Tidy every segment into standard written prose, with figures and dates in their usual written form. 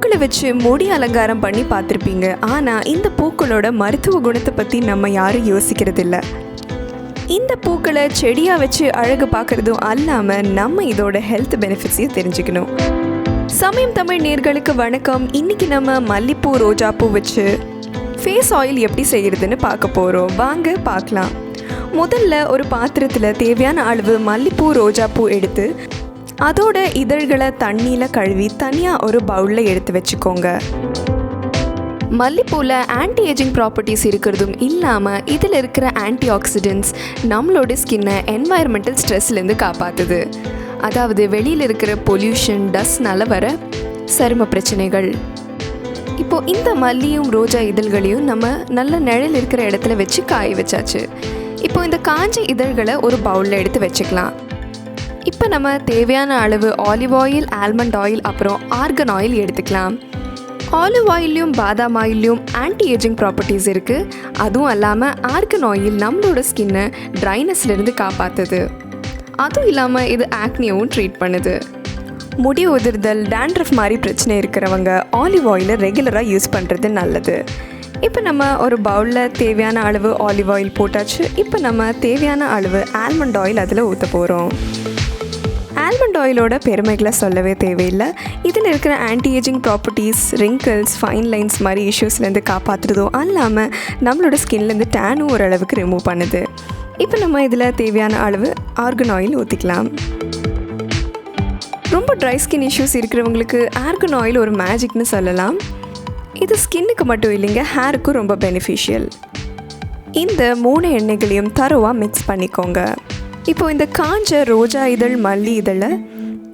பூக்களை வச்சு முடி அலங்காரம் பண்ணி பார்த்துருப்பீங்க. ஆனால் இந்த பூக்களோட மருத்துவ குணத்தை பற்றி நம்ம யாரும் யோசிக்கிறதில்ல. இந்த பூக்களை செடியாக வச்சு அழகு பார்க்குறதும் அல்லாமல் நம்ம இதோட ஹெல்த் பெனிஃபிட்ஸையும் தெரிஞ்சுக்கணும். சமயம் தமிழ் நேயர்களுக்கு வணக்கம். இன்றைக்கி நம்ம மல்லிப்பூ ரோஜாப்பூ வச்சு ஃபேஸ் ஆயில் எப்படி செய்கிறதுன்னு பார்க்க போகிறோம். வாங்க பார்க்கலாம். முதல்ல ஒரு பாத்திரத்தில் தேவையான அளவு மல்லிப்பூ ரோஜாப்பூ எடுத்து அதோட இதழ்களை தண்ணியில் கழுவி தனியாக ஒரு பவுலில் எடுத்து வச்சுக்கோங்க. மல்லிப்பூவில் ஆன்டி ஏஜிங் ப்ராப்பர்ட்டிஸ் இருக்கிறதும் இல்லாமல் இதில் இருக்கிற ஆன்டி ஆக்சிடென்ட்ஸ் நம்மளோட ஸ்கின்னை என்வாயர்மெண்டல் ஸ்ட்ரெஸ்லேருந்து காப்பாற்றுது. அதாவது வெளியில் இருக்கிற பொல்யூஷன், டஸ்ட்னால வர சரும பிரச்சனைகள். இப்போது இந்த மல்லியும் ரோஜா இதழ்களையும் நம்ம நல்ல நிழல் இருக்கிற இடத்துல வச்சு காய வச்சாச்சு. இப்போ இந்த காஞ்ச இதழ்களை ஒரு பவுலில் எடுத்து வச்சுக்கலாம். இப்போ நம்ம தேவையான அளவு ஆலிவ் ஆயில், ஆல்மண்ட் ஆயில், அப்புறம் ஆர்கன் ஆயில் எடுத்துக்கலாம். ஆலிவ் ஆயிலையும் பாதாம் ஆயிலையும் ஆன்டி ஏஜிங் ப்ராப்பர்ட்டிஸ் இருக்குது. அதுவும் இல்லாமல் ஆர்கன் ஆயில் நம்மளோட ஸ்கின்னை ட்ரைனஸ்லேருந்து காப்பாற்றுது. அதுவும் இல்லாமல் இது ஆக்னியவும் ட்ரீட் பண்ணுது. முடி உதிர்தல், டேண்ட்ரஃப் மாதிரி பிரச்சனை இருக்கிறவங்க ஆலிவ் ஆயிலை ரெகுலராக யூஸ் பண்ணுறது நல்லது. இப்போ நம்ம ஒரு பவுலில் தேவையான அளவு ஆலிவ் ஆயில் போட்டாச்சு. இப்போ நம்ம தேவையான அளவு ஆல்மண்ட் ஆயில் அதில் ஊற்ற போகிறோம். ஆல்மண்ட் ஆயிலோட பெருமைகளை சொல்லவே தேவையில்லை. இதில் இருக்கிற anti ageing properties wrinkles, fine lines மாதிரி இஷ்யூஸ்லேருந்து காப்பாற்றுறதும் அல்லாமல் நம்மளோட ஸ்கின்லேருந்து டேனும் ஓரளவுக்கு ரிமூவ் பண்ணுது. இப்போ நம்ம இதில் தேவையான அளவு ஆர்கன் ஆயில் ஊற்றிக்கலாம். ரொம்ப ட்ரை ஸ்கின் இஷ்யூஸ் இருக்கிறவங்களுக்கு ஆர்கன் ஆயில் ஒரு மேஜிக்னு சொல்லலாம். இது ஸ்கின்னுக்கு மட்டும் இல்லைங்க, ஹேருக்கும் ரொம்ப பெனிஃபிஷியல். இந்த 3 எண்ணெய்களையும் தரோவாக மிக்ஸ் பண்ணிக்கோங்க. இப்போது இந்த காஞ்ச ரோஜா இதழ், மல்லி இதழை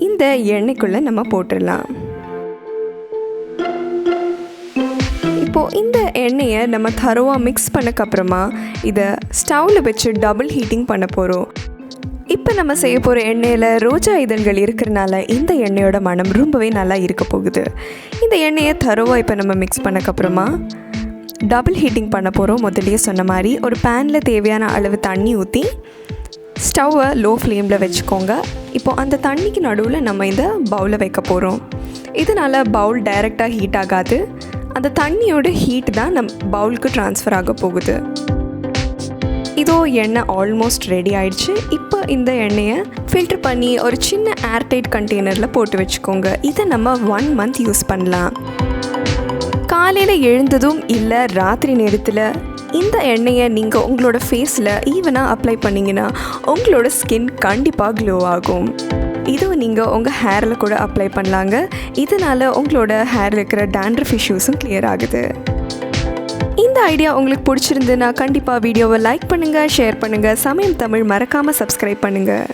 இந்த எண்ணெய்க்குள்ளே நம்ம போட்டுடலாம். இப்போது இந்த எண்ணெயை நம்ம தரோவாக மிக்ஸ் பண்ணக்கப்புறமா இதை ஸ்டவ்வில் வச்சு டபுள் ஹீட்டிங் பண்ண போகிறோம். இப்போ நம்ம செய்ய போகிற எண்ணெயில் ரோஜா இதழ்கள் இருக்கிறனால இந்த எண்ணெயோட மனம் ரொம்பவே நல்லா இருக்க போகுது. இந்த எண்ணெயை தரோவாக இப்போ நம்ம மிக்ஸ் பண்ணக்கப்புறமா டபுள் ஹீட்டிங் பண்ண போகிறோம். முதல்லையே சொன்ன மாதிரி ஒரு பேனில் தேவையான அளவு தண்ணி ஊற்றி ஸ்டவ்வை லோ ஃப்ளேமில் வச்சுக்கோங்க. இப்போது அந்த தண்ணிக்கு நடுவில் நம்ம இந்த பவுலை வைக்க போகிறோம். இதனால் பவுல் டைரெக்டாக ஹீட் ஆகாது. அந்த தண்ணியோட ஹீட் தான் பவுலுக்கு ட்ரான்ஸ்ஃபர் ஆக போகுது. இதோ எண்ணெய் ஆல்மோஸ்ட் ரெடி ஆயிடுச்சு. இப்போ இந்த எண்ணெயை ஃபில்டர் பண்ணி ஒரு சின்ன ஏர்டைட் கண்டெய்னரில் போட்டு வச்சுக்கோங்க. இதை நம்ம 1 மந்த் யூஸ் பண்ணலாம். காலையில் எழுந்ததும் இல்லை ராத்திரி நேரத்தில் இந்த எண்ணெயை நீங்கள் உங்களோட ஃபேஸில் ஈவனாக அப்ளை பண்ணிங்கன்னா உங்களோட ஸ்கின் கண்டிப்பாக க்ளோ ஆகும். இதுவும் நீங்கள் உங்கள் ஹேரில் கூட அப்ளை பண்ணலாங்க. இதனால் உங்களோட ஹேரில் இருக்கிற டேண்ட்ரஃப் இஷ்யூஸும் கிளியர் ஆகுது. இந்த ஐடியா உங்களுக்கு பிடிச்சிருந்துன்னா கண்டிப்பாக வீடியோவை லைக் பண்ணுங்கள், ஷேர் பண்ணுங்கள். சமயம் தமிழ் மறக்காமல் சப்ஸ்கிரைப் பண்ணுங்கள்.